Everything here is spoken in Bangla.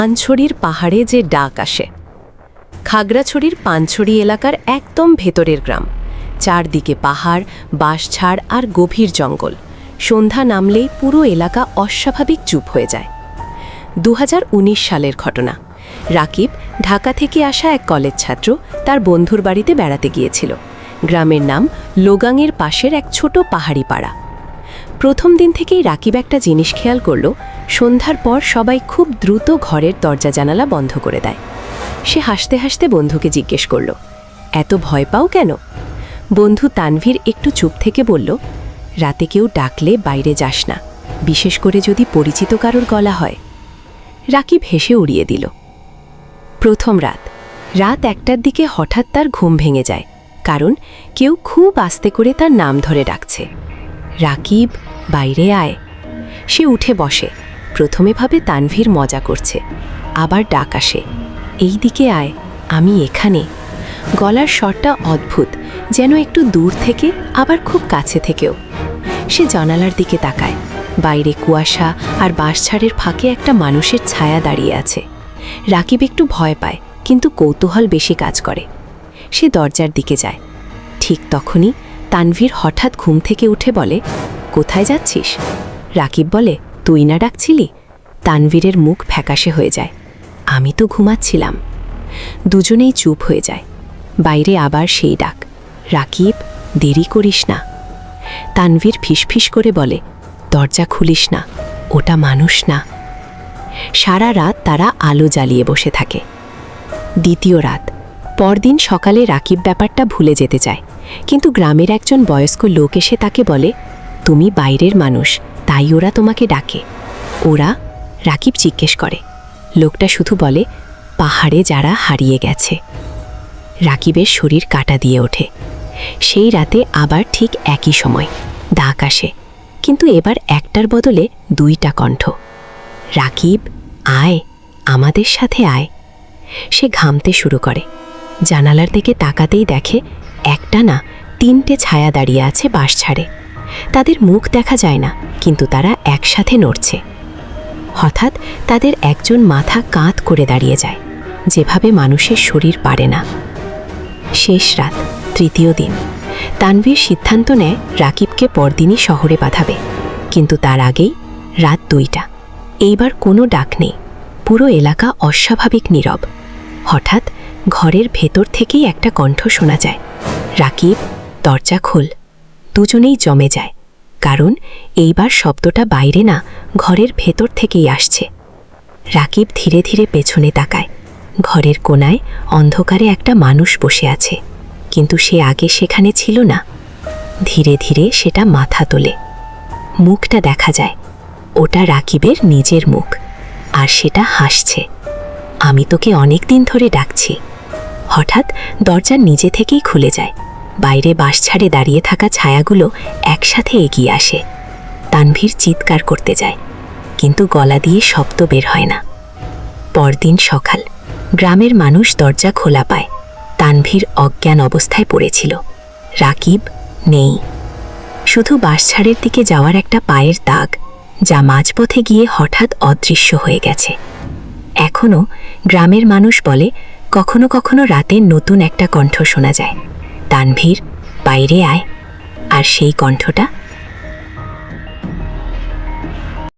পানছড়ির পাহাড়ে যে ডাক আসে। খাগড়াছড়ির পানছড়ি এলাকার একদম ভেতরের গ্রাম, চারদিকে পাহাড়, বাঁশঝাড় আর গভীর জঙ্গল। সন্ধ্যা নামলেই পুরো এলাকা অস্বাভাবিক চুপ হয়ে যায়। 2019 সালের ঘটনা। রাকিব ঢাকা থেকে আসা এক কলেজ ছাত্র তার বন্ধুর বাড়িতে বেড়াতে গিয়েছিল। গ্রামের নাম লোগাংয়ের পাশের এক ছোট পাহাড়ি পাড়া। প্রথম দিন থেকেই রাকিব একটা জিনিস খেয়াল করল, সন্ধ্যার পর সবাই খুব দ্রুত ঘরের দরজা জানালা বন্ধ করে দেয়। সে হাসতে হাসতে বন্ধুকে জিজ্ঞেস করল, এত ভয় পাও কেন? বন্ধু তানভীর একটু চুপ থেকে বলল, রাতে কেউ ডাকলে বাইরে যাস না, বিশেষ করে যদি পরিচিত কারোর গলা হয়। রাকিব হেসে উড়িয়ে দিল। প্রথম রাত 1টার দিকে হঠাৎ তার ঘুম ভেঙে যায়, কারণ কেউ খুব আস্তে করে তার নাম ধরে ডাকছে, রাকিব, বাইরে আয়। সে উঠে বসে। প্রথমে ভাবে তানভীর মজা করছে, আবার ডাক আসে, এই দিকে আয়, আমি এখানে। গলার স্বরটা অদ্ভুত, যেন একটু দূর থেকে আবার খুব কাছে থেকেও। সে জানালার দিকে তাকায়। বাইরে কুয়াশা আর বাঁশঝাড়ের ফাঁকে একটা মানুষের ছায়া দাঁড়িয়ে আছে। রাকিব একটু ভয় পায়, কিন্তু কৌতূহল বেশি কাজ করে। সে দরজার দিকে যায়। ঠিক তখনই তানভীর হঠাৎ ঘুম থেকে উঠে বলে, কোথায় যাচ্ছিস? রাকিব বলে, তুই না ডাকছিলি? তানভীরের মুখ ফ্যাকাশে হয়ে যায়, আমি তো ঘুমাচ্ছিলাম। দুজনেই চুপ হয়ে যায়। বাইরে আবার সেই ডাক, রাকিব, দেরি করিস না। তানভীর ফিসফিস করে বলে, দরজা খুলিস না, ওটা মানুষ না। সারা রাত তারা আলো জ্বালিয়ে বসে থাকে। দ্বিতীয় রাত। পরদিন সকালে রাকিব ব্যাপারটা ভুলে যেতে চায়, কিন্তু গ্রামের একজন বয়স্ক লোক এসে তাকে বলে, তুমি বাইরের মানুষ, তাই ওরা তোমাকে ডাকে। ওরা? রাকিব জিজ্ঞেস করে। লোকটা শুধু বলে, পাহাড়ে যারা হারিয়ে গেছে। রাকিবের শরীর কাটা দিয়ে ওঠে। সেই রাতে আবার ঠিক একই সময় ডাক আসে, কিন্তু এবার একটার বদলে 2টা কণ্ঠ। রাকিব, আয়, আমাদের সাথে আয়। সে ঘামতে শুরু করে। জানালার দিকে তাকাতেই দেখে, একটা না 3টে ছায়া দাঁড়িয়ে আছে বাঁশঝাড়ে। তাদের মুখ দেখা যায় না, কিন্তু তারা একসাথে নড়ছে। হঠাৎ তাদের একজন মাথা কাঁধ করে দাঁড়িয়ে যায়, যেভাবে মানুষের শরীর পারে না। শেষ রাত, 3য় দিন। তানভীর সিদ্ধান্ত নেয় রাকিবকে পরদিনই শহরে পাঠাবে, কিন্তু তার আগেই রাত 2টা। এইবার কোনো ডাক নেই, পুরো এলাকা অস্বাভাবিক নীরব। হঠাৎ ঘরের ভেতর থেকেই একটা কণ্ঠ শোনা যায়, রাকিব, দরজা খোল। দুজনেই জমে যায়, কারণ এইবার শব্দটা বাইরে না, ঘরের ভেতর থেকেই আসছে। রাকিব ধীরে ধীরে পেছনে তাকায়। ঘরের কোণায় অন্ধকারে একটা মানুষ বসে আছে, কিন্তু সে আগে সেখানে ছিল না। ধীরে ধীরে সেটা মাথা তোলে। মুখটা দেখা যায়, ওটা রাকিবের নিজের মুখ, আর সেটা হাসছে। আমি তোকে অনেক দিন ধরে ডাকছি। হঠাৎ দরজা নিজে থেকেই খুলে যায়। বাইরে বাঁশঝাড়ে দাঁড়িয়ে থাকা ছায়াগুলো একসাথে এগিয়ে আসে। তানভীর চিৎকার করতে যায়, কিন্তু গলা দিয়ে শব্দ বের হয় না। পরদিন সকাল। গ্রামের মানুষ দরজা খোলা পায়। তানভীর অজ্ঞান অবস্থায় পড়েছিল। রাকিব নেই, শুধু বাঁশঝাড়ের দিকে যাওয়ার একটা পায়ের দাগ, যা মাঝপথে গিয়ে হঠাৎ অদৃশ্য হয়ে গেছে। এখনও গ্রামের মানুষ বলে, কখনো কখনো রাতে নতুন একটা কণ্ঠ শোনা যায়, তানভীর, বাইরে আয়। আর সেই কণ্ঠটা